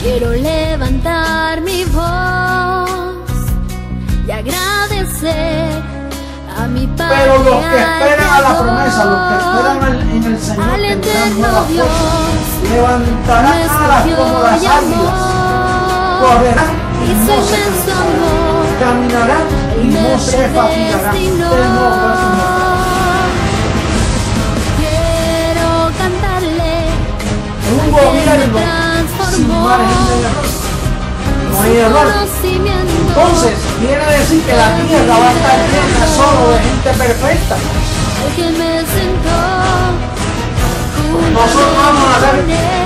Quiero levantar mi voz y agradecer a mi Padre. Pero los que esperan a la promesa, los que esperan en el Señor, tendrán nuevas fuerzas, levantarán alas como las águilas, correrán y no se cansarán, caminarán y no se fatigarán. Quiero cantarle un gobierno sin margen de error. No hay error. Entonces, quiere decir que la tierra va a estar llena solo de gente perfecta. Nosotros vamos a ser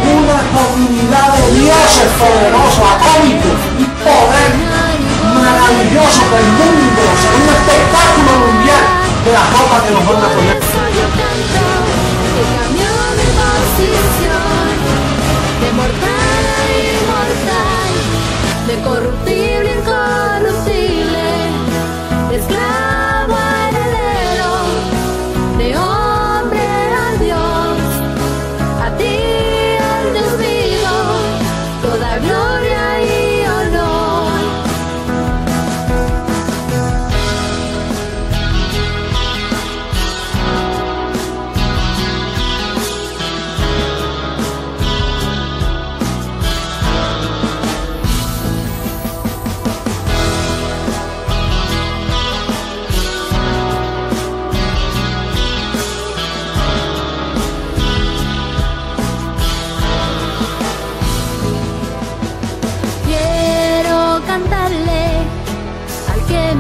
una comunidad de dioses poderosos, atómicos y poder maravilloso del mundo. Será un espectáculo mundial de la ropa que nos van a poner. De mortal a inmortal, de corruptible a incorruptible, de esclavo a heredero, de hombre a Dios, a ti al Dios vivo, toda gloria y honor.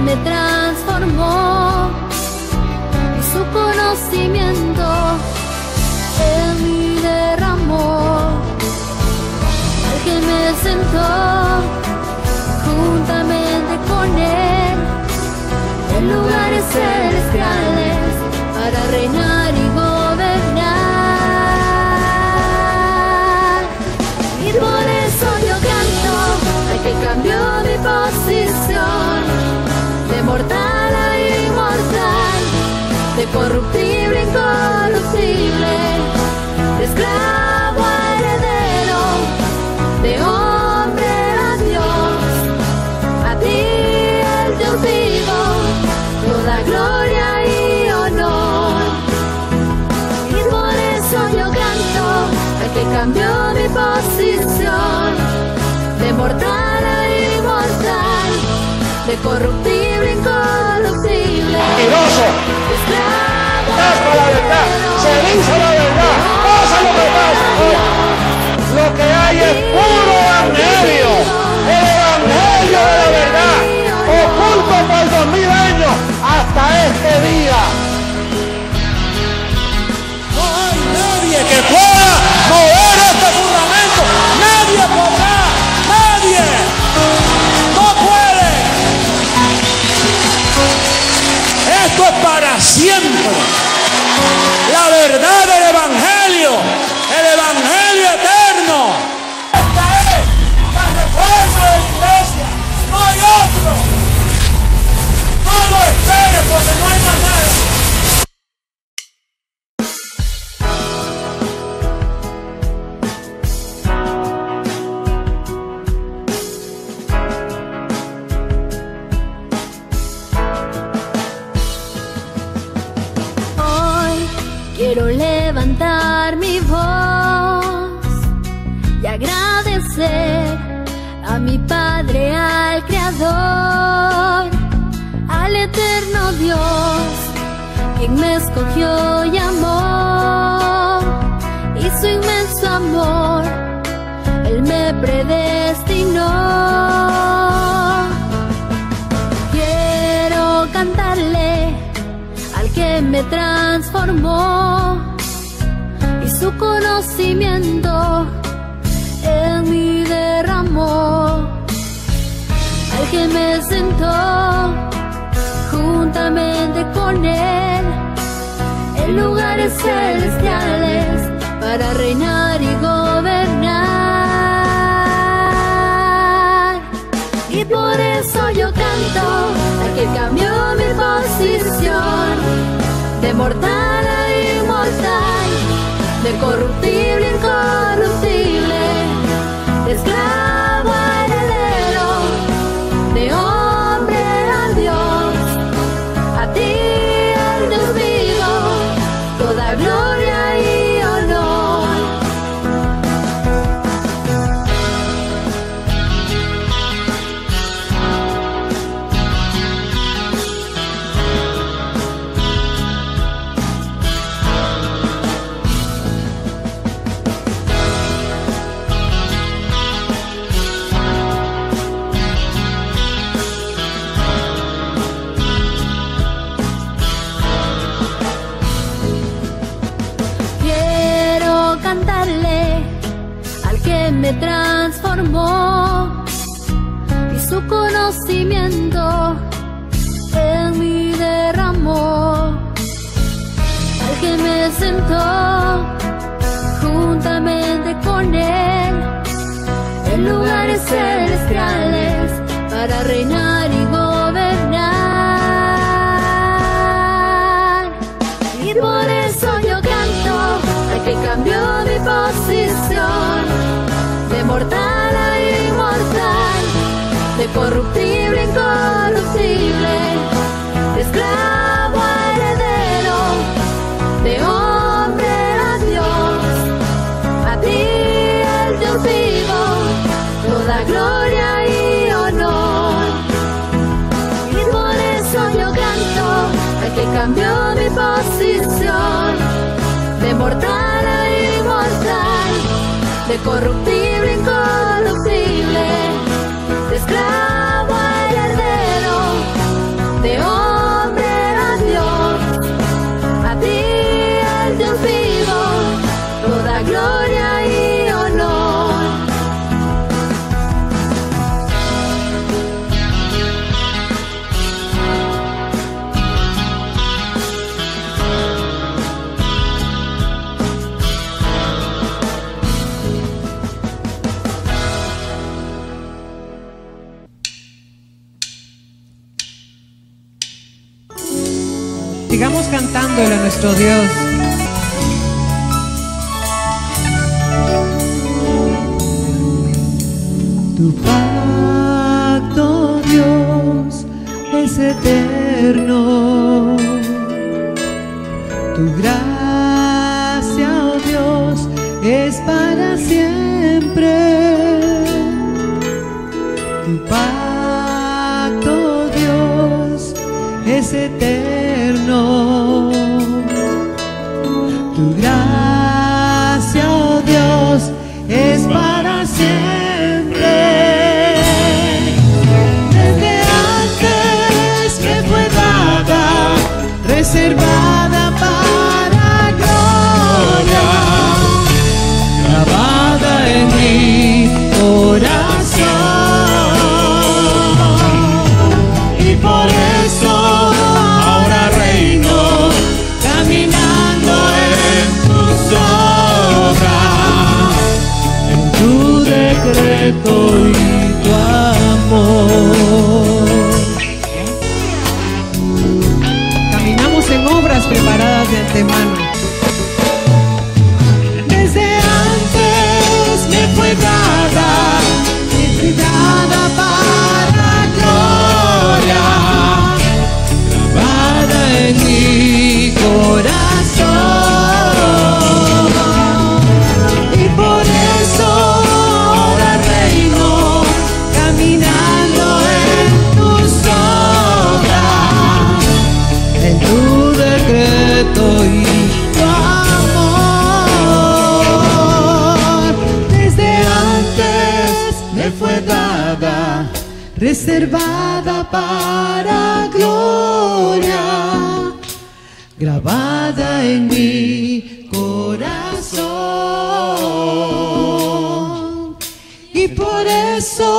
Me transformó y su conocimiento en mí derramó, al que me sentó juntamente con él en lugares celestiales para reinar y gobernar. Y por eso yo canto al que cambió mi posición, de mortal a inmortal, de corruptible a incorruptible, de esclavo a heredero, de hombre a Dios, a ti el Dios vivo, toda gloria y honor. Y por eso yo canto al que cambió mi posición, de mortal a inmortal, de corruptible, incorruptible, mentiroso, esclavo, la verdad, se dice la verdad, pasa lo que pasa. Lo que hay es puro evangelio, el evangelio de la verdad, oculto por 2000 años hasta este día. No hay nadie que pueda mover este fundamento, nadie podrá, nadie. Esto es para siempre. La verdad del evangelio, el evangelio eterno. Esta es la reforma de la iglesia. No hay otro. No lo esperes porque no hay más nada. Quiero levantar mi voz y agradecer a mi Padre, al Creador, al eterno Dios, quien me escogió y amó, y su inmenso amor, Él me predestinó. Quiero cantarle al que me transformó y su conocimiento en mí derramó, al que me sentó juntamente con él en lugares celestiales para reinar y gobernar. Y por eso yo canto al que cambió mi posición, de mortal a inmortal, de corruptible a incorruptible, de esclavo que me transformó y su conocimiento en mí derramó. Al que me sentó juntamente con él en lugares celestiales para reinar y gobernar. Y por eso yo canto al que cambió mi posición de mortal a inmortal, de corruptible a incorruptible, de esclavo a heredero, de hombre a Dios. A ti el Dios vivo, toda gloria y honor. Y por eso yo canto al que cambió mi posición de mortal a inmortal, de corruptible a incorruptible, de esclavo a heredero, de hombre a Dios. A ti el Dios vivo, toda gloria y honor. Sigamos cantándole a nuestro Dios. Tu pacto, Dios, es eterno. Tu gracia, oh Dios, es para siempre. Tu pacto, Dios, es eterno. Tu gracia, oh Dios, es para siempre. Desde antes me fue dada, reservada para gloria, grabada en mi corazón. Y por eso ahora reino, caminando en tus obras, en tu decreto y tu amor. Caminamos en obras preparadas de antemano. Desde antes me fue dada, para gloria, grabada en mi corazón. Y por eso ahora reino, caminando en tus obras, en tu decreto y tu amor. Desde antes me fue dada, reservada para gloria, grabada en mi corazón. Y por eso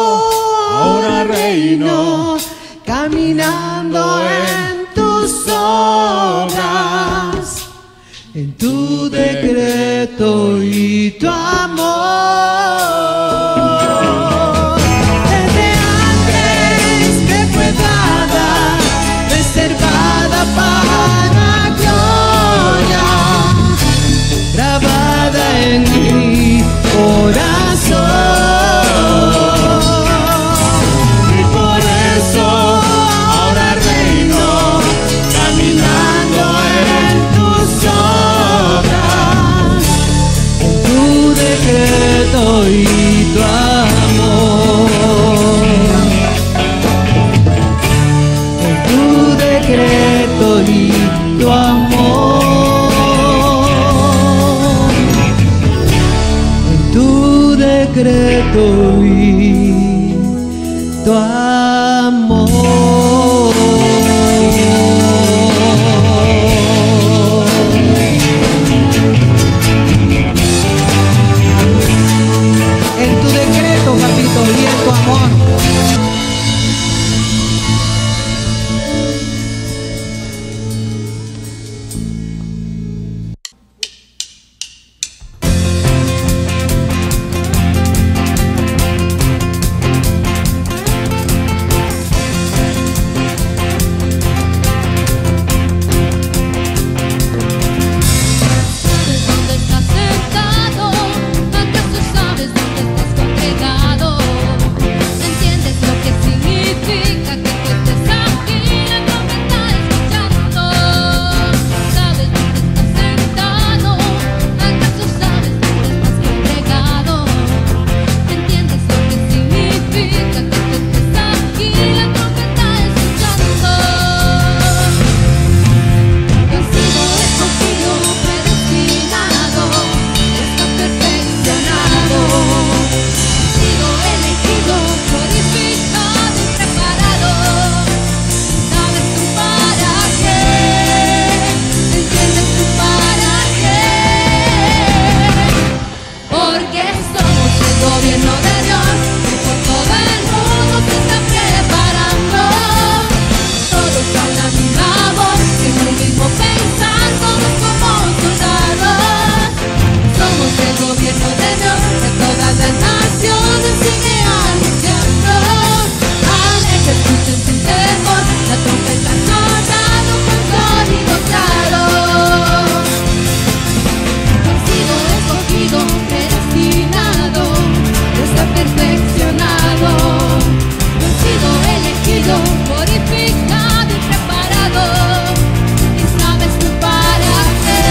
ahora reino, caminando en tus obras, en tu decreto y tu amor. Desde antes me fue dada, reservada para gloria, grabada en mi corazón. Y por eso ahora reino, caminando en tus obras, en tu decreto y tu amor. En tu decreto y tu amor. En tu decreto y tu amor. somos el gobierno de Dios, y por todo el mundo se está preparando. Todos a la misma voz, en un mismo pensar, todos como soldados. Somos el gobierno de Dios, que todas las naciones sigue anunciando. Alerta, escuchen sin temor, la trompeta sonando con sonido claro. Vencido, escogido, predestinado, está perfeccionado. Vencido, elegido, purificado y preparado. Y sabes tú para qué,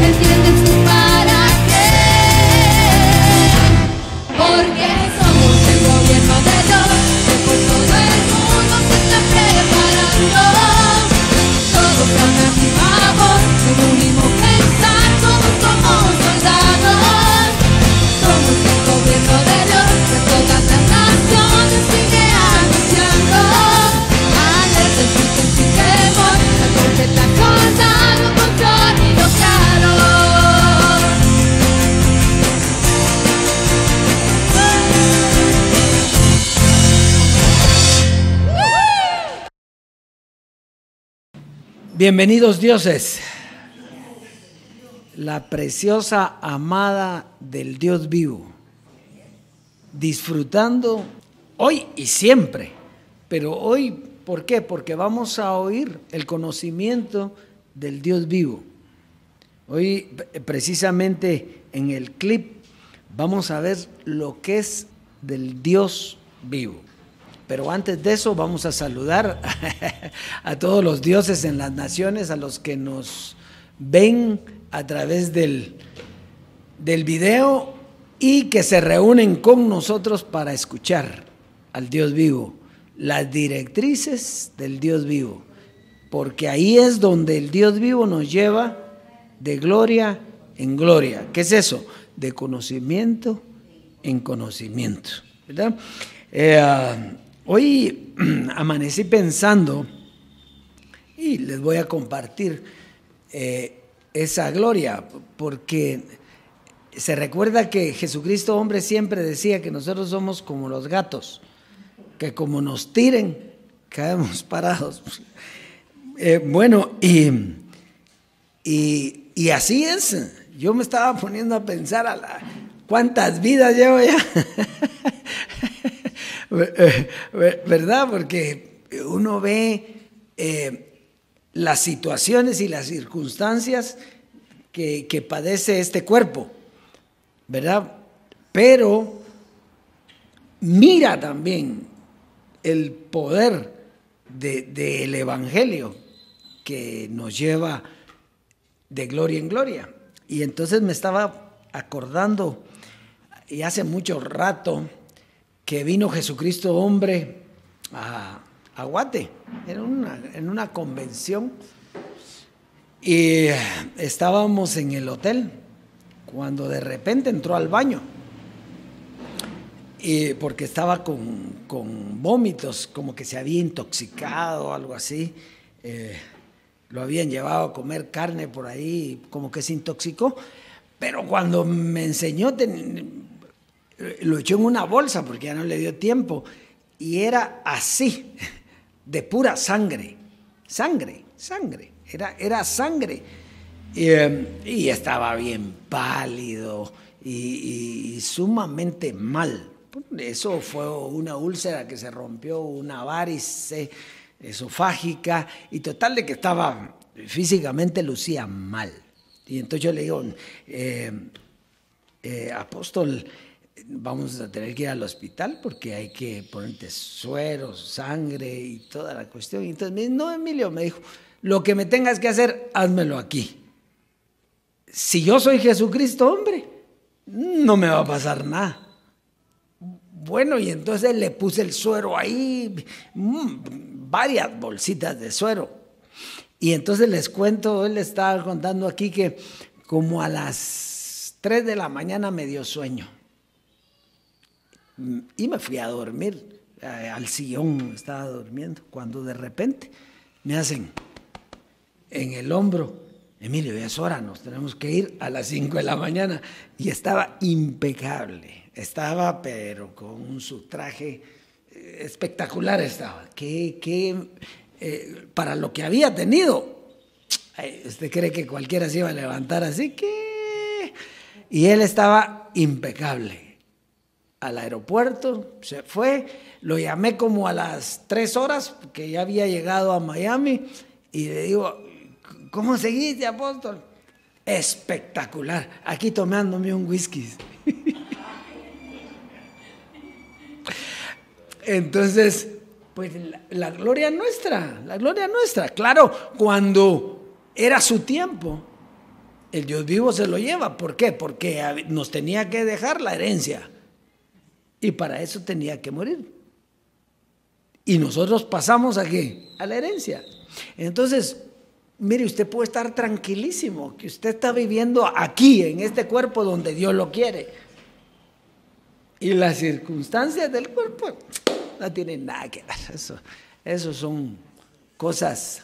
entiendes tú para qué. Porque somos el gobierno de Dios, que por todo el mundo se está preparando. Todos a una misma voz, en un mismo pensar, todos como soldados. Somos el gobierno de Dios, que todas las naciones sigue anunciando. Alerta, escuchen sin temor, la trompeta sonando con sonido claro. Bienvenidos dioses, la preciosa amada del Dios vivo, disfrutando hoy y siempre, pero hoy, ¿por qué? Porque vamos a oír el conocimiento del Dios vivo. Hoy precisamente en el clip vamos a ver lo que es del Dios vivo. Pero antes de eso vamos a saludar a todos los dioses en las naciones, a los que nos ven a través del video y que se reúnen con nosotros para escuchar al Dios vivo, las directrices del Dios vivo, porque ahí es donde el Dios vivo nos lleva de gloria en gloria. ¿Qué es eso? De conocimiento en conocimiento, ¿verdad? Hoy amanecí pensando y les voy a compartir esa gloria, porque se recuerda que Jesucristo hombre siempre decía que nosotros somos como los gatos, que como nos tiren, caemos parados. Bueno, y así es. Yo me estaba poniendo a pensar cuántas vidas llevo ya. ¿Verdad? Porque uno ve las situaciones y las circunstancias que padece este cuerpo, ¿verdad? Pero mira también el poder del Evangelio que nos lleva de gloria en gloria. Y entonces me estaba acordando, y hace mucho rato, que vino Jesucristo hombre a Guate, en una convención, y estábamos en el hotel cuando de repente entró al baño, y porque estaba con vómitos, como que se había intoxicado o algo así. Lo habían llevado a comer carne por ahí, como que se intoxicó, pero cuando me enseñó lo echó en una bolsa porque ya no le dio tiempo, y era así, de pura sangre, era sangre, y estaba bien pálido y sumamente mal. Eso fue una úlcera que se rompió, una varice esofágica, y total de que estaba físicamente, lucía mal. Y entonces yo le digo, apóstol, vamos a tener que ir al hospital porque hay que ponerte sueros, sangre y toda la cuestión. Y entonces me dice, no, Emilio, me dijo, lo que me tengas que hacer, házmelo aquí. Si yo soy Jesucristo, hombre, no me va a pasar nada. Bueno, y entonces le puse el suero ahí, varias bolsitas de suero. Y entonces les cuento, él estaba contando aquí que como a las 3 de la mañana me dio sueño. Y me fui a dormir, al sillón estaba durmiendo, cuando de repente me hacen en el hombro, Emilio, ya es hora, nos tenemos que ir a las 5 de la mañana. Y estaba impecable, estaba pero con su traje espectacular estaba. Para lo que había tenido, ¿usted cree que cualquiera se iba a levantar así? ¿Qué? Y él estaba impecable. Al aeropuerto se fue, lo llamé como a las 3 horas, porque ya había llegado a Miami, y le digo, ¿cómo seguiste, apóstol? Espectacular, aquí tomándome un whisky. Entonces, pues la gloria nuestra. Claro, cuando era su tiempo, el Dios vivo se lo lleva. ¿Por qué? Porque nos tenía que dejar la herencia. Y para eso tenía que morir. Y nosotros pasamos ¿a qué? A la herencia. Entonces, mire, usted puede estar tranquilísimo, que usted está viviendo aquí, en este cuerpo donde Dios lo quiere. Y las circunstancias del cuerpo no tienen nada que ver. Eso son cosas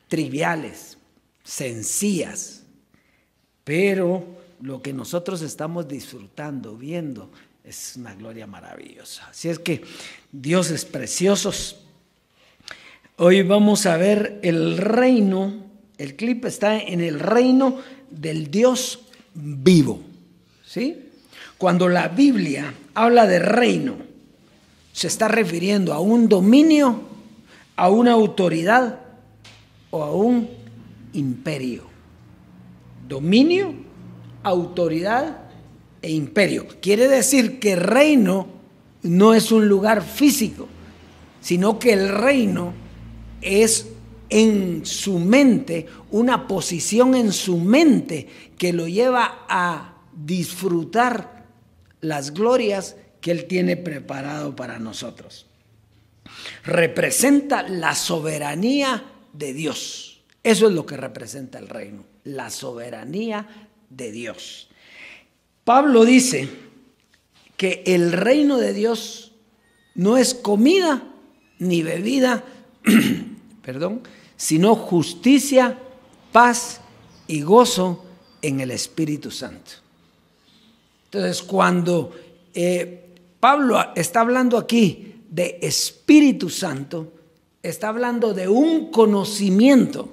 triviales, sencillas. Pero lo que nosotros estamos disfrutando, viendo, es una gloria maravillosa. Así es que dioses preciosos. Hoy vamos a ver el reino. El clip está en el reino del Dios vivo. ¿Sí? Cuando la Biblia habla de reino, se está refiriendo a un dominio, a una autoridad o a un imperio. Dominio, autoridad e imperio. Quiere decir que reino no es un lugar físico, sino que el reino es en su mente, una posición en su mente que lo lleva a disfrutar las glorias que Él tiene preparado para nosotros. Representa la soberanía de Dios. Eso es lo que representa el reino, la soberanía de Dios. Pablo dice que el reino de Dios no es comida ni bebida, sino justicia, paz y gozo en el Espíritu Santo. Entonces, cuando Pablo está hablando aquí de Espíritu Santo, está hablando de un conocimiento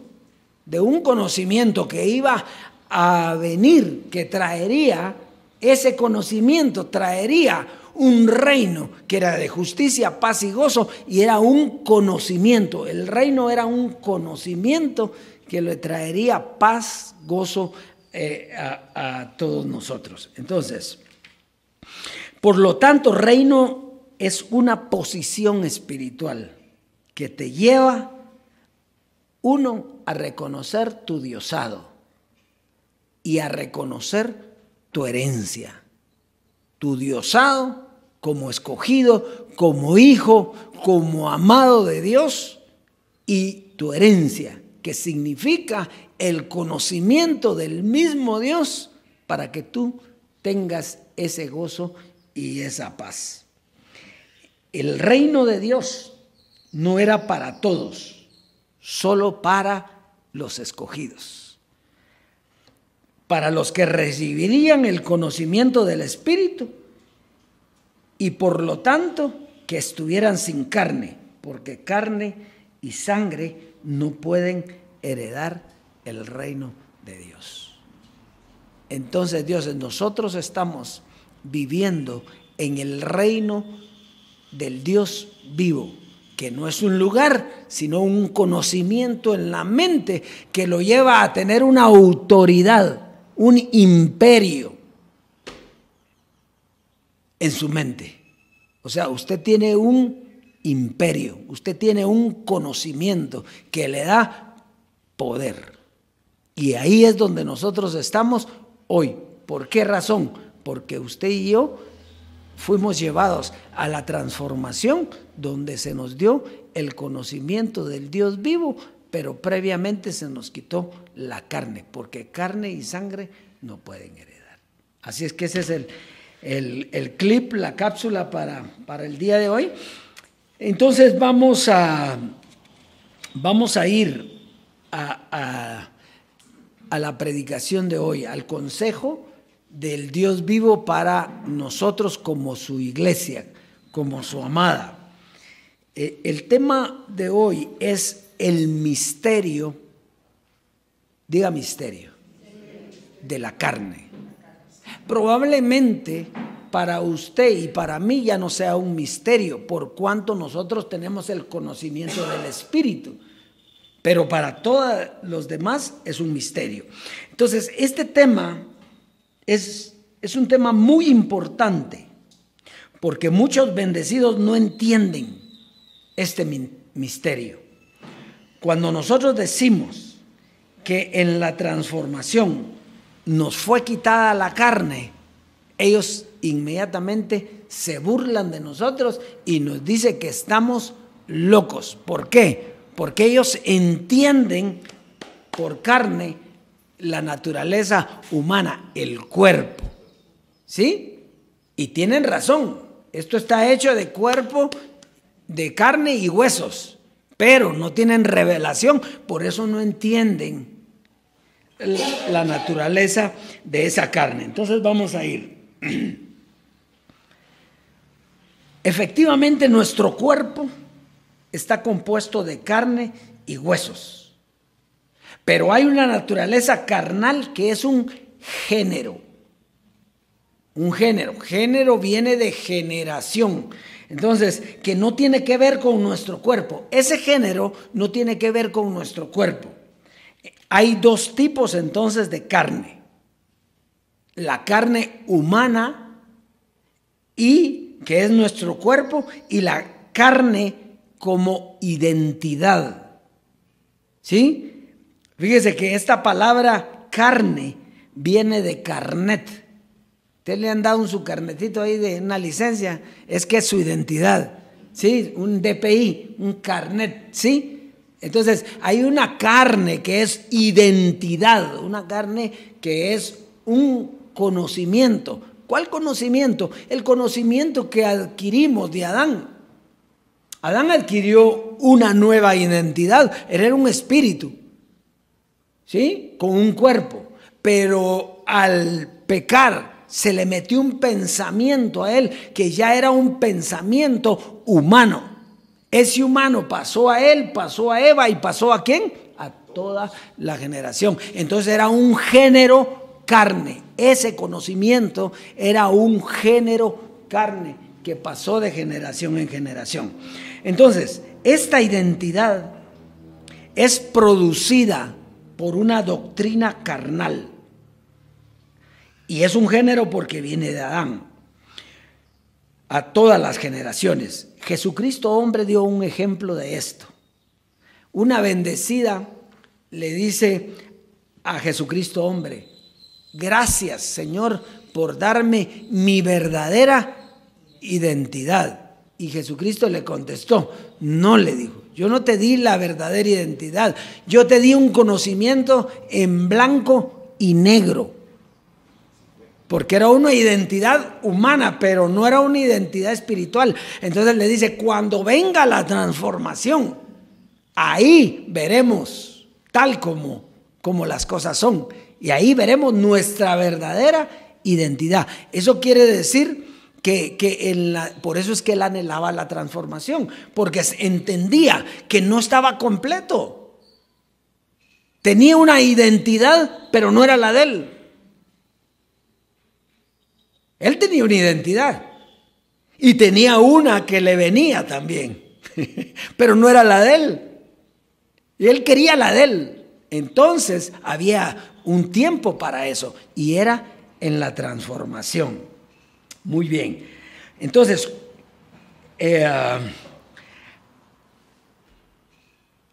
que iba a venir, que traería, ese conocimiento traería un reino que era de justicia, paz y gozo, y era un conocimiento. El reino era un conocimiento que le traería paz, gozo a todos nosotros. Entonces, por lo tanto, reino es una posición espiritual que te lleva, uno, a reconocer tu diosado y a reconocer tu herencia. Tu diosado como escogido, como hijo, como amado de Dios, y tu herencia, que significa el conocimiento del mismo Dios para que tú tengas ese gozo y esa paz. El reino de Dios no era para todos, solo para los escogidos, para los que recibirían el conocimiento del Espíritu y por lo tanto que estuvieran sin carne, porque carne y sangre no pueden heredar el reino de Dios. Entonces, Dios, nosotros estamos viviendo en el reino del Dios vivo, que no es un lugar, sino un conocimiento en la mente que lo lleva a tener una autoridad, un imperio en su mente. O sea, usted tiene un imperio, usted tiene un conocimiento que le da poder. Y ahí es donde nosotros estamos hoy. ¿Por qué razón? Porque usted y yo fuimos llevados a la transformación donde se nos dio el conocimiento del Dios vivo, pero previamente se nos quitó la carne, porque carne y sangre no pueden heredar. Así es que ese es el clip, la cápsula para el día de hoy. Entonces vamos a ir a la predicación de hoy, al consejo del Dios vivo para nosotros como su iglesia, como su amada. El tema de hoy es el misterio, diga misterio, de la carne. Probablemente para usted y para mí ya no sea un misterio, por cuanto nosotros tenemos el conocimiento del Espíritu, pero para todos los demás es un misterio. Entonces, este tema es un tema muy importante, porque muchos bendecidos no entienden este misterio. Cuando nosotros decimos que en la transformación nos fue quitada la carne, ellos inmediatamente se burlan de nosotros y nos dicen que estamos locos. ¿Por qué? Porque ellos entienden por carne la naturaleza humana, el cuerpo, ¿sí? Y tienen razón, esto está hecho de cuerpo, de carne y huesos, pero no tienen revelación, por eso no entienden la naturaleza de esa carne. Entonces vamos a ir. Efectivamente, nuestro cuerpo está compuesto de carne y huesos, pero hay una naturaleza carnal que es un género. Un género viene de generación, entonces que no tiene que ver con nuestro cuerpo. Ese género no tiene que ver con nuestro cuerpo. Hay dos tipos entonces de carne: la carne humana, y que es nuestro cuerpo, y la carne como identidad. ¿Sí? Fíjese que esta palabra carne viene de carnet. Usted le han dado su carnetito ahí de una licencia, es que es su identidad, ¿sí? Un DPI, un carnet, ¿sí? Entonces hay una carne que es identidad, una carne que es un conocimiento. ¿Cuál conocimiento? El conocimiento que adquirimos de Adán. Adán adquirió una nueva identidad, él era un espíritu, ¿sí? Con un cuerpo, pero al pecar se le metió un pensamiento a él que ya era un pensamiento humano. Ese humano pasó a él, pasó a Eva y pasó ¿a quién? A toda la generación. Entonces era un género carne. Ese conocimiento era un género carne que pasó de generación en generación. Entonces, esta identidad es producida por una doctrina carnal. Y es un género porque viene de Adán a todas las generaciones. Jesucristo hombre dio un ejemplo de esto. Una bendecida le dice a Jesucristo hombre: gracias, Señor, por darme mi verdadera identidad. Y Jesucristo le contestó, no, le dijo, yo no te di la verdadera identidad, yo te di un conocimiento en blanco y negro. Porque era una identidad humana, pero no era una identidad espiritual. Entonces le dice, cuando venga la transformación, ahí veremos tal como las cosas son. Y ahí veremos nuestra verdadera identidad. Eso quiere decir por eso es que él anhelaba la transformación, porque entendía que no estaba completo. Tenía una identidad, pero no era la de él. Él tenía una identidad y tenía una que le venía también, pero no era la de él. Y él quería la de él. Entonces había un tiempo para eso y era en la transformación. Muy bien. Entonces,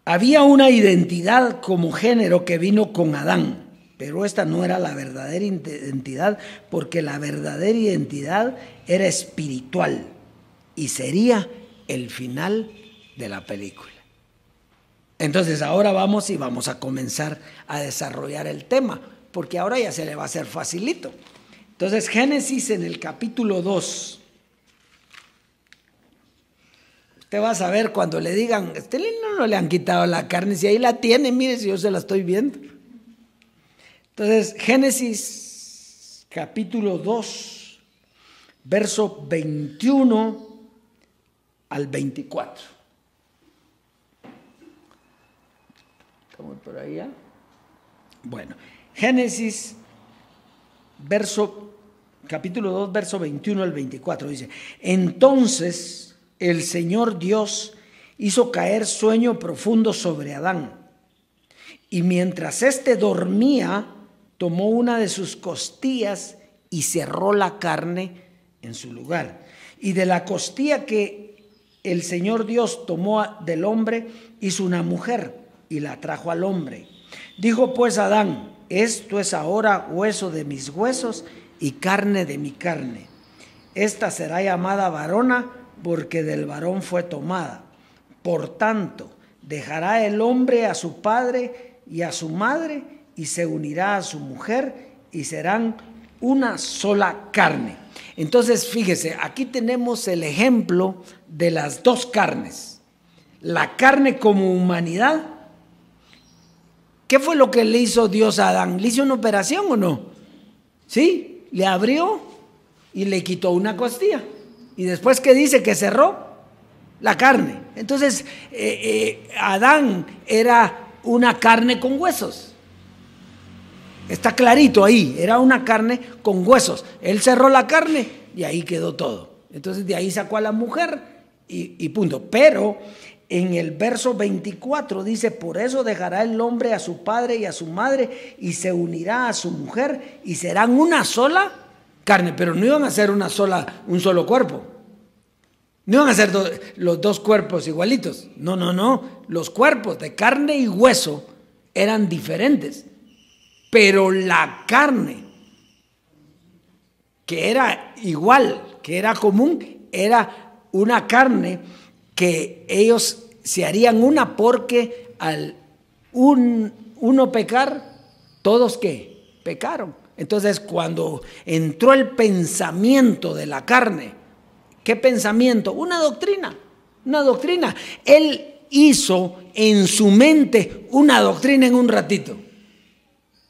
había una identidad como género que vino con Adán. Pero esta no era la verdadera identidad, porque la verdadera identidad era espiritual y sería el final de la película. Entonces ahora vamos a comenzar a desarrollar el tema, porque ahora ya se le va a hacer facilito. Entonces Génesis en el capítulo 2. Usted va a saber cuando le digan, no le han quitado la carne, si ahí la tiene, mire si yo se la estoy viendo. Entonces, Génesis capítulo 2, verso 21 al 24. ¿Estamos por ahí ya? Bueno, Génesis capítulo 2, verso 21 al 24 dice: entonces el Señor Dios hizo caer sueño profundo sobre Adán, y mientras éste dormía, tomó una de sus costillas y cerró la carne en su lugar. Y de la costilla que el Señor Dios tomó del hombre, hizo una mujer y la trajo al hombre. Dijo pues Adán: esto es ahora hueso de mis huesos y carne de mi carne. Esta será llamada varona, porque del varón fue tomada. Por tanto, dejará el hombre a su padre y a su madre, y se unirá a su mujer, y serán una sola carne. Entonces, fíjese, aquí tenemos el ejemplo de las dos carnes. La carne como humanidad. ¿Qué fue lo que le hizo Dios a Adán? ¿Le hizo una operación o no? ¿Sí? Le abrió y le quitó una costilla. Y después, ¿qué dice? Que cerró la carne. Entonces, Adán era una carne con huesos. Está clarito ahí, era una carne con huesos. Él cerró la carne y ahí quedó todo. Entonces de ahí sacó a la mujer y punto. Pero en el verso 24 dice: por eso dejará el hombre a su padre y a su madre, y se unirá a su mujer, y serán una sola carne. Pero no iban a ser un solo cuerpo. No iban a ser los dos cuerpos igualitos. No. Los cuerpos de carne y hueso eran diferentes. Pero la carne, que era igual, que era común, era una carne que ellos se harían una, porque al uno pecar, todos ¿qué? Pecaron. Entonces, cuando entró el pensamiento de la carne, ¿qué pensamiento? Una doctrina. Él hizo en su mente una doctrina en un ratito.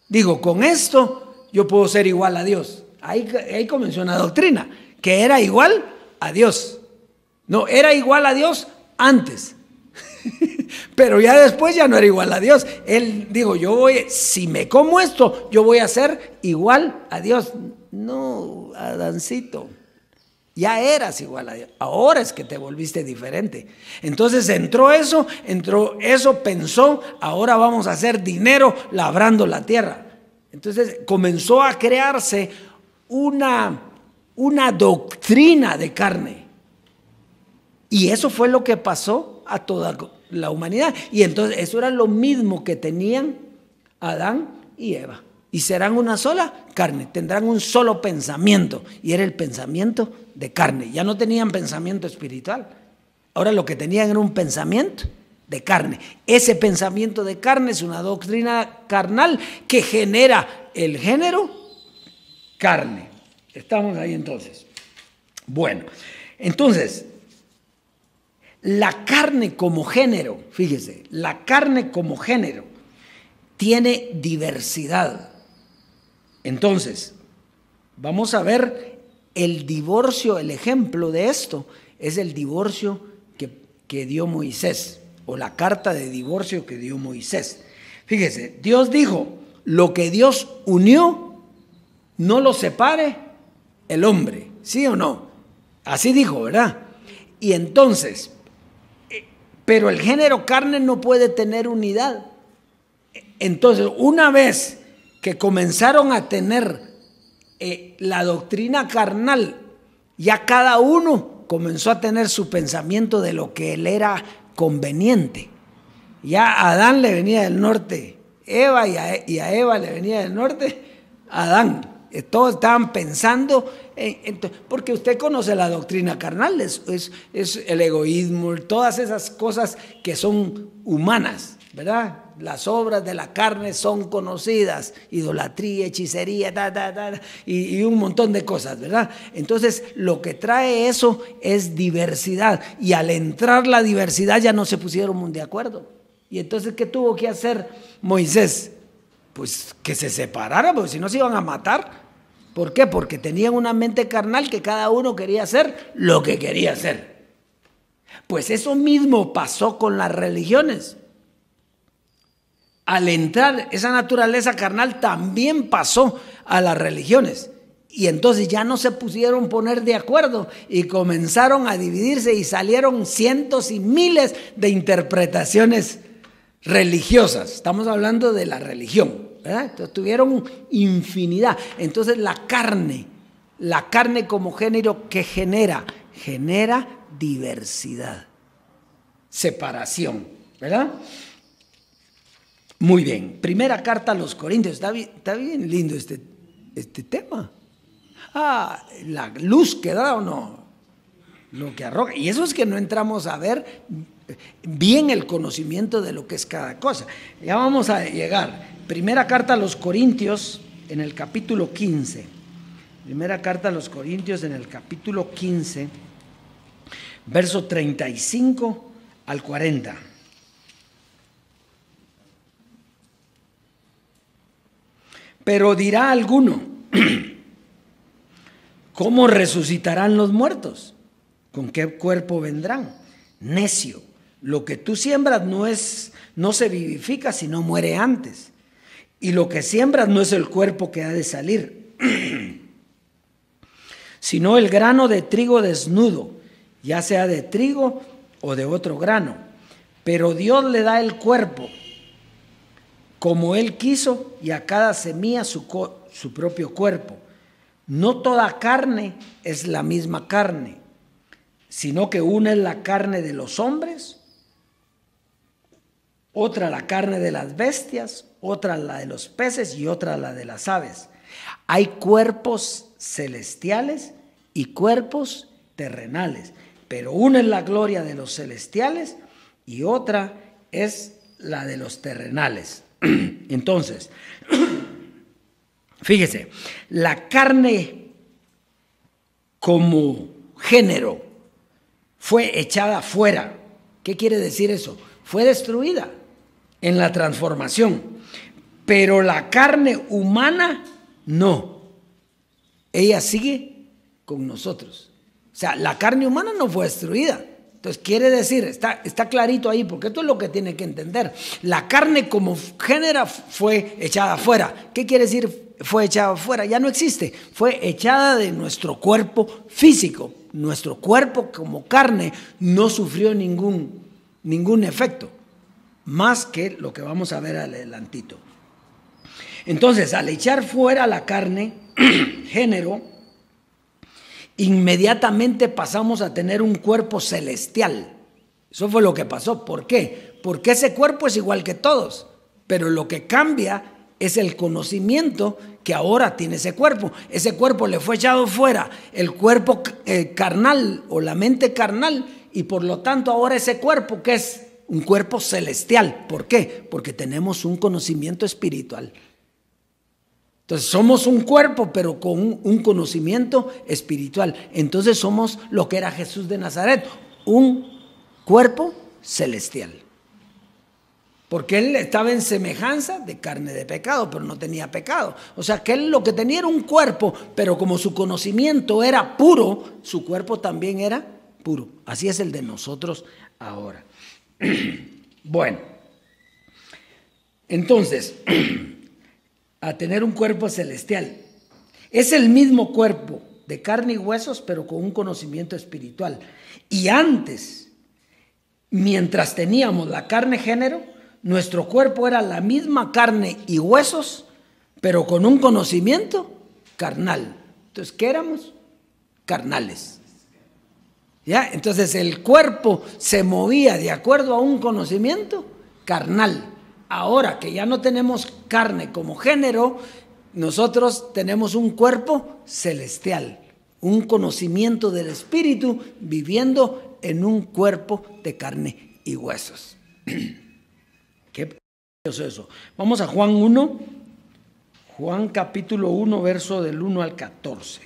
Digo, con esto yo puedo ser igual a Dios. Ahí comenzó una doctrina, que era igual a Dios. No, era igual a Dios antes. Pero ya después ya no era igual a Dios. Él digo, si me como esto, yo voy a ser igual a Dios. No, Adancito, ya eras igual a Dios. Ahora es que te volviste diferente. Entonces entró eso, pensó: ahora vamos a hacer dinero labrando la tierra. Entonces comenzó a crearse una doctrina de carne. Y eso fue lo que pasó a toda la humanidad. Y entonces eso era lo mismo que tenían Adán y Eva. Y serán una sola carne, tendrán un solo pensamiento. Y era el pensamiento de carne. Ya no tenían pensamiento espiritual. Ahora lo que tenían era un pensamiento de carne. Ese pensamiento de carne es una doctrina carnal que genera el género carne. Estamos ahí entonces. Bueno, entonces, la carne como género, fíjese, la carne como género tiene diversidad. Entonces, vamos a ver el divorcio. El ejemplo de esto es el divorcio que dio Moisés, o la carta de divorcio que dio Moisés. Fíjese, Dios dijo: lo que Dios unió, no lo separe el hombre. ¿Sí o no? Así dijo, ¿verdad? Y entonces, pero el género carne no puede tener unidad. Entonces, una vez que comenzaron a tener la doctrina carnal, ya cada uno comenzó a tener su pensamiento de lo que él era conveniente. Ya a Adán le venía del norte Eva, y a Eva le venía del norte Adán. Todos estaban pensando porque usted conoce la doctrina carnal, es el egoísmo, todas esas cosas que son humanas, ¿verdad? Las obras de la carne son conocidas: idolatría, hechicería, y un montón de cosas, ¿verdad? Entonces lo que trae eso es diversidad, y al entrar la diversidad ya no se pusieron de acuerdo. Y entonces, ¿qué tuvo que hacer Moisés? pues que se separaran, porque si no se iban a matar. ¿Por qué? Porque tenían una mente carnal que cada uno quería hacer lo que quería hacer. Pues eso mismo pasó con las religiones. Al entrar esa naturaleza carnal también pasó a las religiones. Y entonces ya no se pusieron poner de acuerdo y comenzaron a dividirse y salieron cientos y miles de interpretaciones religiosas. Estamos hablando de la religión, ¿verdad? Entonces tuvieron infinidad. Entonces la carne como género que genera diversidad, separación, ¿verdad? Muy bien. Primera carta a los Corintios. Está bien lindo este tema. La luz que da o no, lo que arroja. Y eso es que no entramos a ver bien el conocimiento de lo que es cada cosa. Ya vamos a llegar. Primera carta a los Corintios en el capítulo 15. Primera carta a los Corintios en el capítulo 15, verso 35 al 40. Pero dirá alguno, ¿cómo resucitarán los muertos? ¿Con qué cuerpo vendrán? Necio, lo que tú siembras no se vivifica, sino muere antes. Y lo que siembras no es el cuerpo que ha de salir, sino el grano de trigo desnudo, ya sea de trigo o de otro grano. Pero Dios le da el cuerpo como Él quiso, y a cada semilla su propio cuerpo. No toda carne es la misma carne, sino que una es la carne de los hombres, otra la carne de las bestias, otra la de los peces y otra la de las aves. Hay cuerpos celestiales y cuerpos terrenales, pero una es la gloria de los celestiales y otra es la de los terrenales. Entonces, fíjese, la carne como género fue echada fuera. ¿Qué quiere decir eso? Fue destruida en la transformación, pero la carne humana no. Ella sigue con nosotros. O sea, la carne humana no fue destruida. Entonces quiere decir, está clarito ahí, porque esto es lo que tiene que entender. La carne como género fue echada afuera. ¿Qué quiere decir fue echada afuera? Ya no existe. Fue echada de nuestro cuerpo físico. Nuestro cuerpo como carne no sufrió ningún efecto, más que lo que vamos a ver adelantito. Entonces, al echar fuera la carne, género, inmediatamente pasamos a tener un cuerpo celestial. Eso fue lo que pasó. ¿Por qué? Porque ese cuerpo es igual que todos, pero lo que cambia es el conocimiento que ahora tiene ese cuerpo. Ese cuerpo le fue echado fuera, el cuerpo carnal o la mente carnal, y por lo tanto ahora ese cuerpo que es un cuerpo celestial. ¿Por qué? Porque tenemos un conocimiento espiritual. Entonces somos un cuerpo, pero con un conocimiento espiritual. Entonces somos lo que era Jesús de Nazaret, un cuerpo celestial. Porque él estaba en semejanza de carne de pecado, pero no tenía pecado. O sea que él lo que tenía era un cuerpo, pero como su conocimiento era puro, su cuerpo también era puro. Así es el de nosotros ahora. Bueno, entonces, a tener un cuerpo celestial. Es el mismo cuerpo de carne y huesos, pero con un conocimiento espiritual. Y antes, mientras teníamos la carne género, nuestro cuerpo era la misma carne y huesos, pero con un conocimiento carnal. Entonces, ¿qué éramos? Carnales. ¿Ya? Entonces, el cuerpo se movía de acuerdo a un conocimiento carnal. Ahora que ya no tenemos carne como género, nosotros tenemos un cuerpo celestial, un conocimiento del espíritu viviendo en un cuerpo de carne y huesos. Qué precioso eso. Vamos a Juan 1, Juan capítulo 1, verso del 1 al 14.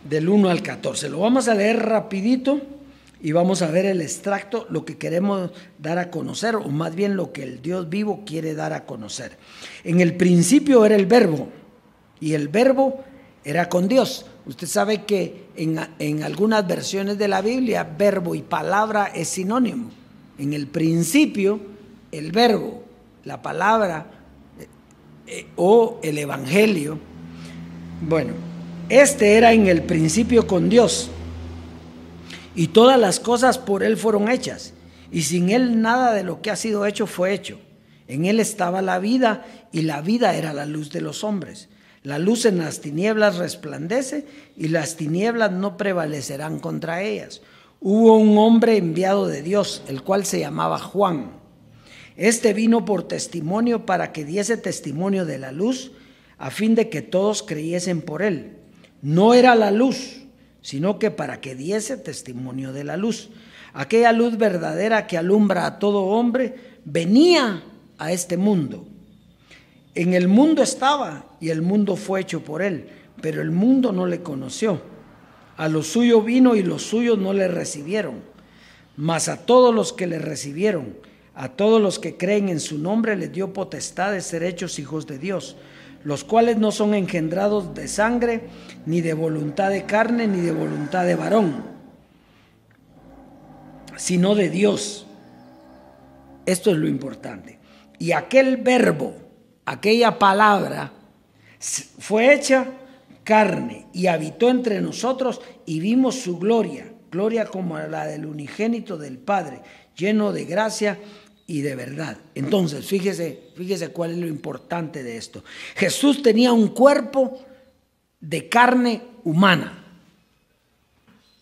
Del 1 al 14. Lo vamos a leer rapidito y vamos a ver el extracto, lo que queremos dar a conocer, o más bien lo que el Dios vivo quiere dar a conocer. En el principio era el verbo, y el verbo era con Dios. Usted sabe que en algunas versiones de la Biblia, verbo y palabra es sinónimo. En el principio, el verbo, la palabra o el evangelio. Bueno, este era en el principio con Dios, y todas las cosas por Él fueron hechas, y sin Él nada de lo que ha sido hecho fue hecho. En Él estaba la vida, y la vida era la luz de los hombres. La luz en las tinieblas resplandece, y las tinieblas no prevalecerán contra ellas. Hubo un hombre enviado de Dios, el cual se llamaba Juan. Este vino por testimonio para que diese testimonio de la luz, a fin de que todos creyesen por él. No era la luz, sino que para que diese testimonio de la luz. Aquella luz verdadera que alumbra a todo hombre venía a este mundo. En el mundo estaba, y el mundo fue hecho por él, pero el mundo no le conoció. A lo suyo vino, y los suyos no le recibieron. Mas a todos los que le recibieron, a todos los que creen en su nombre, les dio potestad de ser hechos hijos de Dios, los cuales no son engendrados de sangre, ni de voluntad de carne, ni de voluntad de varón, sino de Dios. Esto es lo importante. Y aquel verbo, aquella palabra, fue hecha carne y habitó entre nosotros, y vimos su gloria, gloria como la del unigénito del Padre, lleno de gracia y de verdad. Entonces, fíjese cuál es lo importante de esto. Jesús tenía un cuerpo de carne humana.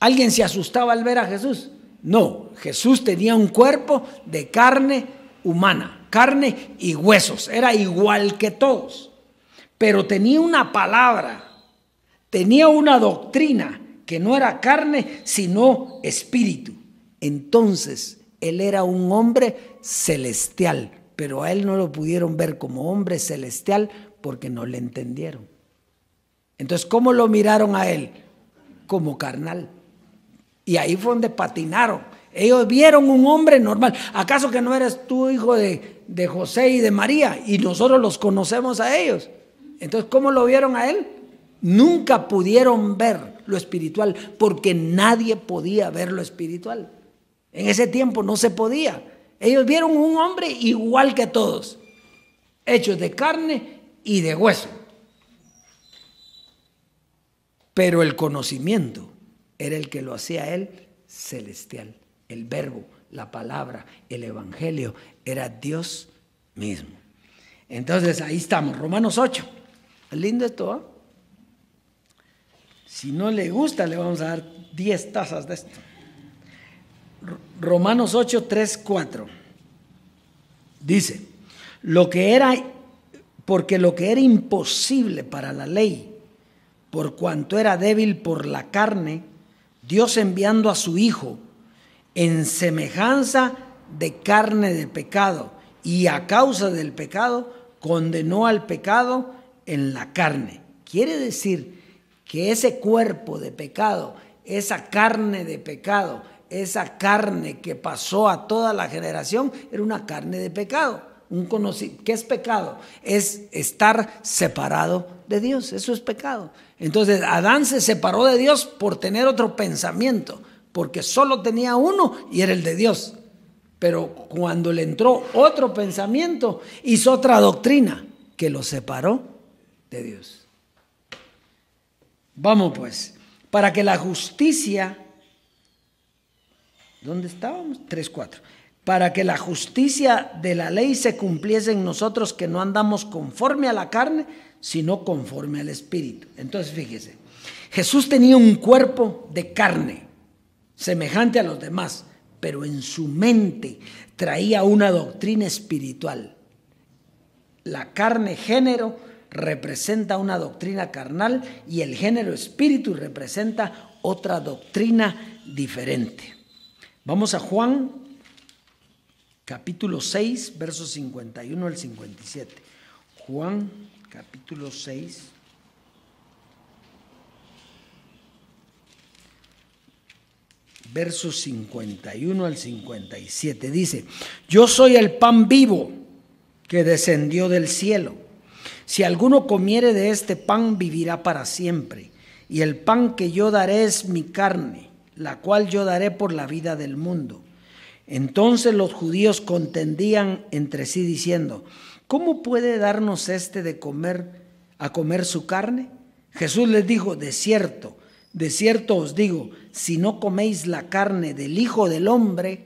¿Alguien se asustaba al ver a Jesús? No, Jesús tenía un cuerpo de carne humana, carne y huesos, era igual que todos, pero tenía una palabra, tenía una doctrina que no era carne, sino espíritu. Entonces, Él era un hombre celestial, pero a Él no lo pudieron ver como hombre celestial porque no le entendieron. Entonces, ¿cómo lo miraron a Él? Como carnal. Y ahí fue donde patinaron. Ellos vieron un hombre normal. ¿Acaso que no eres tú hijo de José y de María? Y nosotros los conocemos a ellos. Entonces, ¿cómo lo vieron a Él? Nunca pudieron ver lo espiritual, porque nadie podía ver lo espiritual. En ese tiempo no se podía. Ellos vieron un hombre igual que todos, hechos de carne y de hueso. Pero el conocimiento era el que lo hacía a Él celestial. El verbo, la palabra, el evangelio, era Dios mismo. Entonces ahí estamos, Romanos 8. Es lindo esto, ¿eh? Si no le gusta, le vamos a dar 10 tazas de esto. Romanos 8, 3, 4. Dice, porque lo que era imposible para la ley, por cuanto era débil por la carne, Dios enviando a su Hijo en semejanza de carne de pecado, y a causa del pecado, condenó al pecado en la carne. Quiere decir que ese cuerpo de pecado, esa carne de pecado, esa carne que pasó a toda la generación, era una carne de pecado. ¿Qué es pecado? Es estar separado de Dios, eso es pecado. Entonces Adán se separó de Dios por tener otro pensamiento, porque solo tenía uno y era el de Dios. Pero cuando le entró otro pensamiento, hizo otra doctrina que lo separó de Dios. Vamos pues, para que la justicia, ¿dónde estábamos? 3:4. Para que la justicia de la ley se cumpliese en nosotros, que no andamos conforme a la carne, sino conforme al Espíritu. Entonces fíjese, Jesús tenía un cuerpo de carne, semejante a los demás, pero en su mente traía una doctrina espiritual. La carne, género, representa una doctrina carnal, y el género espíritu representa otra doctrina diferente. Vamos a Juan capítulo 6, versos 51 al 57. Juan capítulo 6. versos 51 al 57. Dice: yo soy el pan vivo que descendió del cielo. Si alguno comiere de este pan, vivirá para siempre. Y el pan que yo daré es mi carne, la cual yo daré por la vida del mundo. Entonces los judíos contendían entre sí diciendo: ¿cómo puede darnos este de comer a comer su carne? Jesús les dijo: de cierto os digo, si no coméis la carne del Hijo del Hombre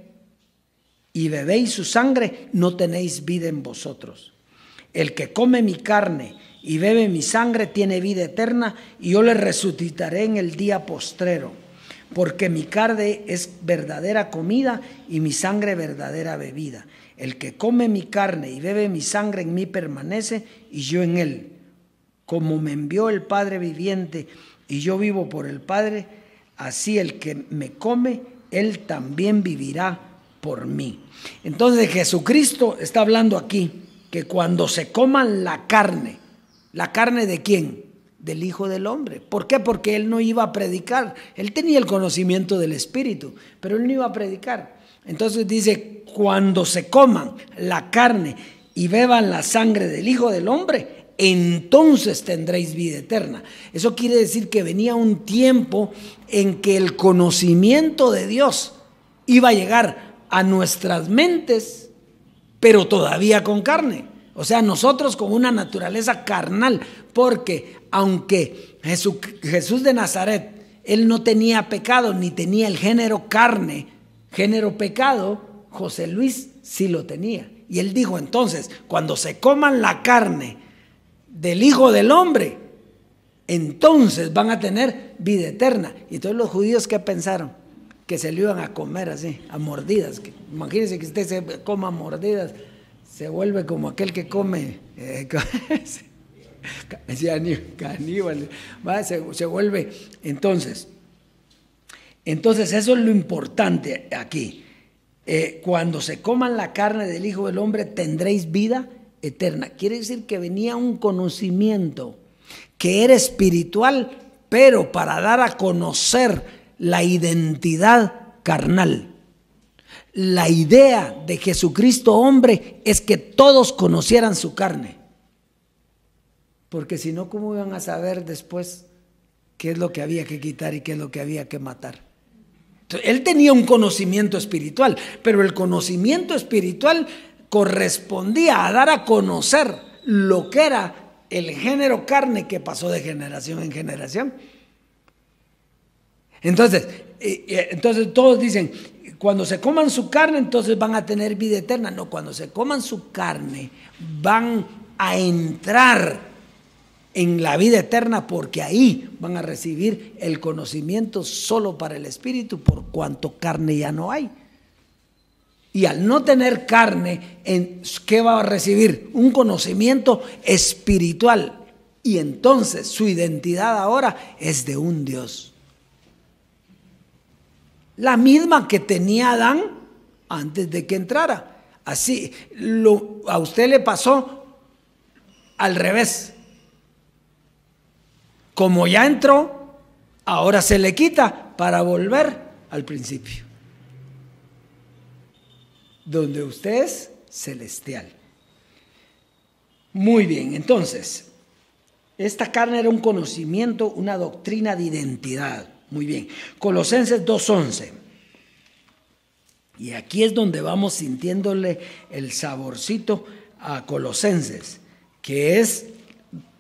y bebéis su sangre, no tenéis vida en vosotros. El que come mi carne y bebe mi sangre tiene vida eterna, y yo le resucitaré en el día postrero. Porque mi carne es verdadera comida y mi sangre verdadera bebida. El que come mi carne y bebe mi sangre en mí permanece y yo en él. Como me envió el Padre viviente y yo vivo por el Padre, así el que me come, él también vivirá por mí. Entonces Jesucristo está hablando aquí que cuando se coman la carne ¿de quién? Del Hijo del Hombre. ¿Por qué? Porque él no iba a predicar. Él tenía el conocimiento del Espíritu, pero él no iba a predicar. Entonces dice: cuando se coman la carne y beban la sangre del Hijo del Hombre, entonces tendréis vida eterna. Eso quiere decir que venía un tiempo en que el conocimiento de Dios iba a llegar a nuestras mentes, pero todavía con carne. O sea, nosotros con una naturaleza carnal, porque aunque Jesús de Nazaret, él no tenía pecado, ni tenía el género carne, género pecado, José Luis sí lo tenía. Y él dijo: entonces, cuando se coman la carne del Hijo del Hombre, entonces van a tener vida eterna. Y entonces los judíos, ¿qué pensaron? Que se lo iban a comer así, a mordidas. Imagínense que usted se coma mordidas, se vuelve como aquel que come, caníbal, se vuelve. Entonces eso es lo importante aquí. Cuando se coman la carne del Hijo del Hombre, tendréis vida eterna. Quiere decir que venía un conocimiento que era espiritual, pero para dar a conocer la identidad carnal. La idea de Jesucristo hombre es que todos conocieran su carne, porque si no, ¿cómo iban a saber después qué es lo que había que quitar y qué es lo que había que matar? Entonces, él tenía un conocimiento espiritual, pero el conocimiento espiritual correspondía a dar a conocer lo que era el género carne que pasó de generación en generación. Entonces todos dicen: cuando se coman su carne, entonces van a tener vida eterna. No, cuando se coman su carne, van a entrar en la vida eterna, porque ahí van a recibir el conocimiento solo para el Espíritu, por cuanto carne ya no hay. Y al no tener carne, ¿qué va a recibir? Un conocimiento espiritual. Y entonces su identidad ahora es de un Dios. La misma que tenía Adán antes de que entrara. Así, a usted le pasó al revés. Como ya entró, ahora se le quita para volver al principio, donde usted es celestial. Muy bien, entonces, esta carne era un conocimiento, una doctrina de identidad. Muy bien, Colosenses 2:11. Y aquí es donde vamos sintiéndole el saborcito a Colosenses, que es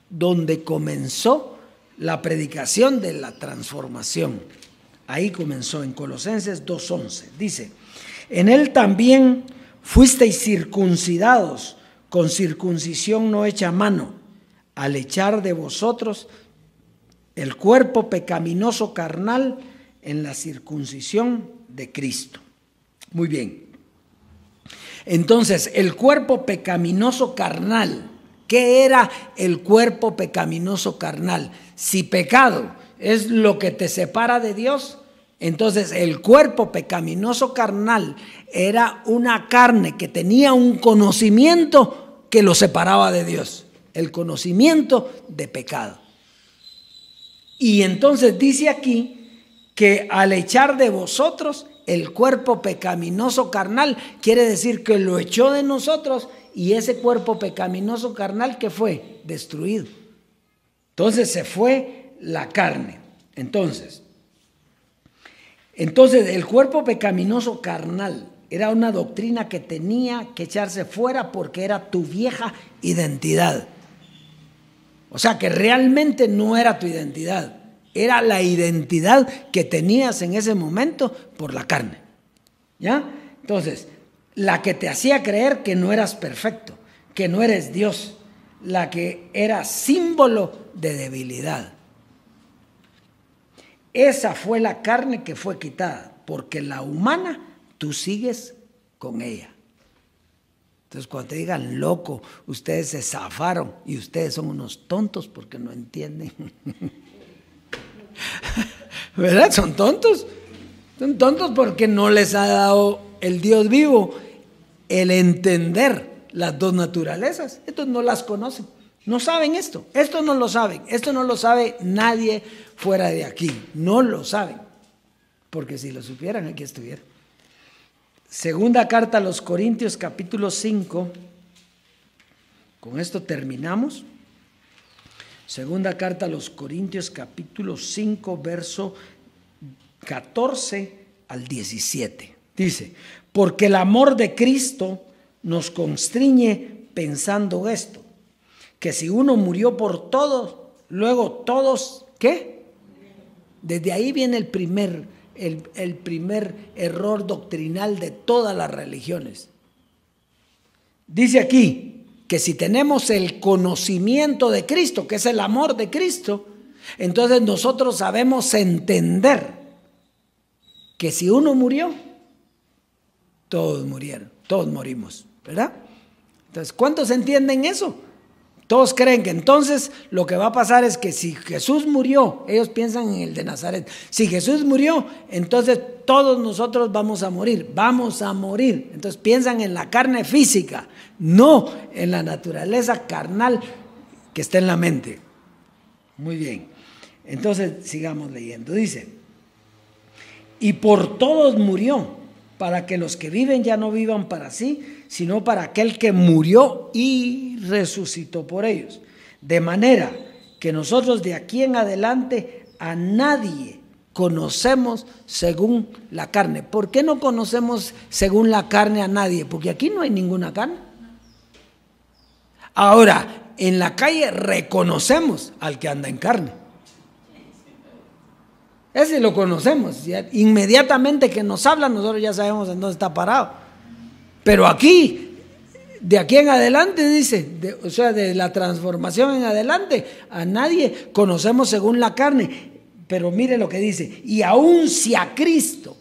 donde comenzó la predicación de la transformación. Ahí comenzó, en Colosenses 2:11. Dice: en él también fuisteis circuncidados con circuncisión no hecha a mano, al echar de vosotros el cuerpo pecaminoso carnal en la circuncisión de Cristo. Muy bien. Entonces, el cuerpo pecaminoso carnal, ¿qué era el cuerpo pecaminoso carnal? Si pecado es lo que te separa de Dios, entonces el cuerpo pecaminoso carnal era una carne que tenía un conocimiento que lo separaba de Dios, el conocimiento de pecado. Y entonces dice aquí que al echar de vosotros el cuerpo pecaminoso carnal, quiere decir que lo echó de nosotros y ese cuerpo pecaminoso carnal que fue destruido. Entonces se fue la carne. Entonces el cuerpo pecaminoso carnal era una doctrina que tenía que echarse fuera porque era tu vieja identidad. O sea que realmente no era tu identidad. Era la identidad que tenías en ese momento por la carne. ¿Ya? Entonces, la que te hacía creer que no eras perfecto, que no eres Dios, la que era símbolo de debilidad. Esa fue la carne que fue quitada, porque la humana tú sigues con ella. Entonces, cuando te digan loco, ustedes se zafaron y ustedes son unos tontos porque no entienden. ¿Verdad? Son tontos. Son tontos porque no les ha dado el Dios vivo el entender las dos naturalezas. Estos no las conocen. No saben esto. Esto no lo saben. Esto no lo sabe nadie fuera de aquí. No lo saben. Porque si lo supieran, aquí estuvieran. Segunda carta a los Corintios, capítulo 5. Con esto terminamos. Segunda carta a los Corintios, capítulo 5, verso 14 al 17. Dice, porque el amor de Cristo nos constriñe pensando esto, que si uno murió por todos, luego todos, ¿qué? Desde ahí viene el primer error doctrinal de todas las religiones. Dice aquí, que si tenemos el conocimiento de Cristo, que es el amor de Cristo, entonces nosotros sabemos entender que si uno murió, todos murieron, todos morimos, ¿verdad? Entonces, ¿cuántos entienden eso? Todos creen que entonces lo que va a pasar es que si Jesús murió, ellos piensan en el de Nazaret, si Jesús murió, entonces todos nosotros vamos a morir. Entonces piensan en la carne física, no en la naturaleza carnal que está en la mente. Muy bien, entonces sigamos leyendo. Dice, y por todos murió, para que los que viven ya no vivan para sí, sino para aquel que murió y resucitó por ellos. De manera que nosotros de aquí en adelante a nadie conocemos según la carne. ¿Por qué no conocemos según la carne a nadie? Porque aquí no hay ninguna carne. Ahora, en la calle reconocemos al que anda en carne. Ese lo conocemos. Inmediatamente que nos habla, nosotros ya sabemos en dónde está parado. Pero aquí, de aquí en adelante, dice, o sea, de la transformación en adelante, a nadie conocemos según la carne. Pero mire lo que dice, y aun si a Cristo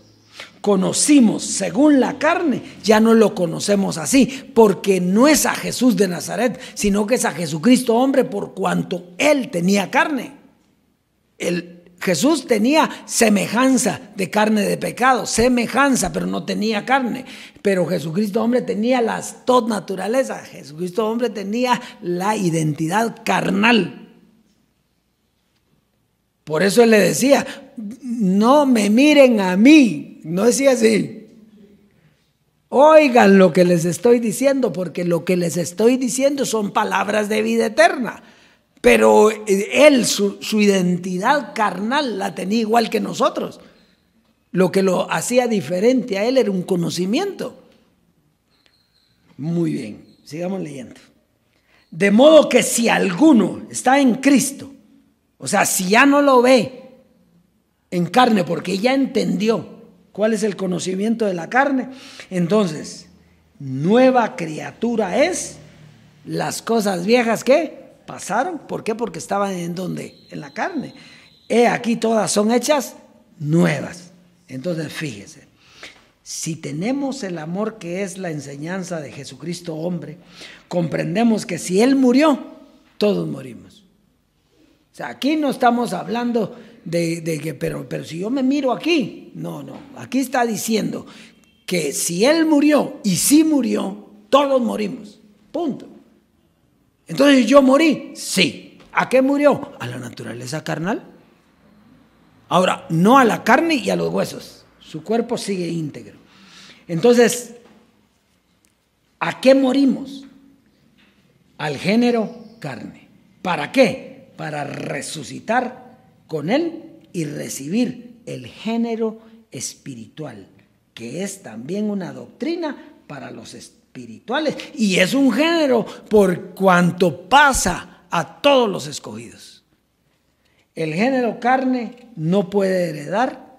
conocimos según la carne, ya no lo conocemos así, porque no es a Jesús de Nazaret, sino que es a Jesucristo hombre, por cuanto Él tenía carne. Jesús tenía semejanza de carne de pecado, semejanza, pero no tenía carne. Pero Jesucristo hombre tenía las dos naturalezas. Jesucristo hombre tenía la identidad carnal. Por eso Él le decía, no me miren a mí. No decía así. Oigan lo que les estoy diciendo, porque lo que les estoy diciendo son palabras de vida eterna. Pero Él, su identidad carnal la tenía igual que nosotros. Lo que lo hacía diferente a Él era un conocimiento. Muy bien, sigamos leyendo. De modo que si alguno está en Cristo, o sea, si ya no lo ve en carne, porque ya entendió cuál es el conocimiento de la carne, entonces, nueva criatura es, las cosas viejas, ¿qué? Pasaron. ¿Por qué? Porque estaban en donde, en la carne. Aquí todas son hechas nuevas. Entonces fíjese, si tenemos el amor que es la enseñanza de Jesucristo hombre, comprendemos que si Él murió, todos morimos. O sea, aquí no estamos hablando de que, pero si yo me miro aquí, no, aquí está diciendo que si Él murió y si murió, todos morimos. Punto. Entonces yo morí, sí. ¿A qué murió? A la naturaleza carnal. Ahora, no a la carne y a los huesos. Su cuerpo sigue íntegro. Entonces, ¿a qué morimos? Al género carne. ¿Para qué? Para resucitar con Él y recibir el género espiritual, que es también una doctrina para los espirituales. Y es un género por cuanto pasa a todos los escogidos. El género carne no puede heredar.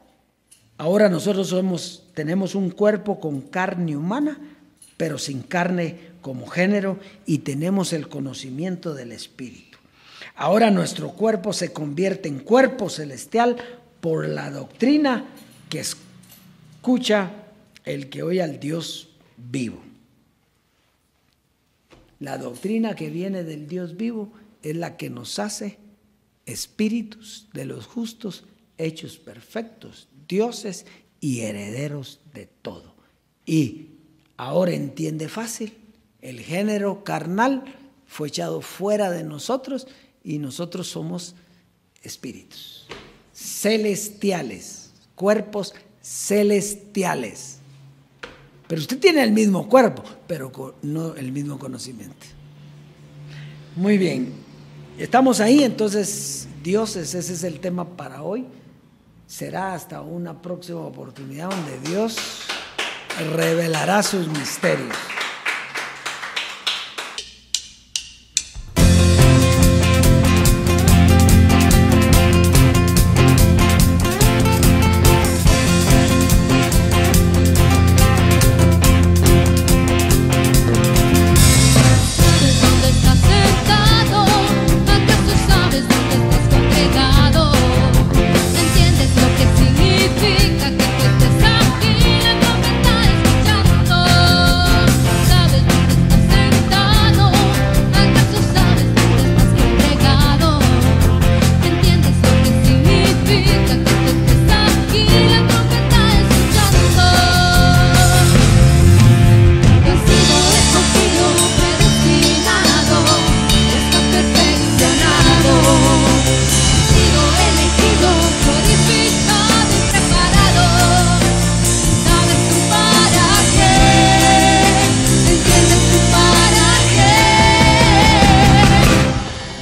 Ahora nosotros tenemos un cuerpo con carne humana, pero sin carne como género, y tenemos el conocimiento del Espíritu. Ahora nuestro cuerpo se convierte en cuerpo celestial por la doctrina que escucha el que oye al Dios vivo. La doctrina que viene del Dios vivo es la que nos hace espíritus de los justos, hechos perfectos, dioses y herederos de todo. Y ahora entiende fácil, el género carnal fue echado fuera de nosotros y nosotros somos espíritus celestiales, cuerpos celestiales. Pero usted tiene el mismo cuerpo, pero no el mismo conocimiento. Muy bien, estamos ahí, entonces dioses, ese es el tema para hoy. Será hasta una próxima oportunidad donde Dios revelará sus misterios.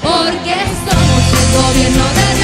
Porque somos el gobierno de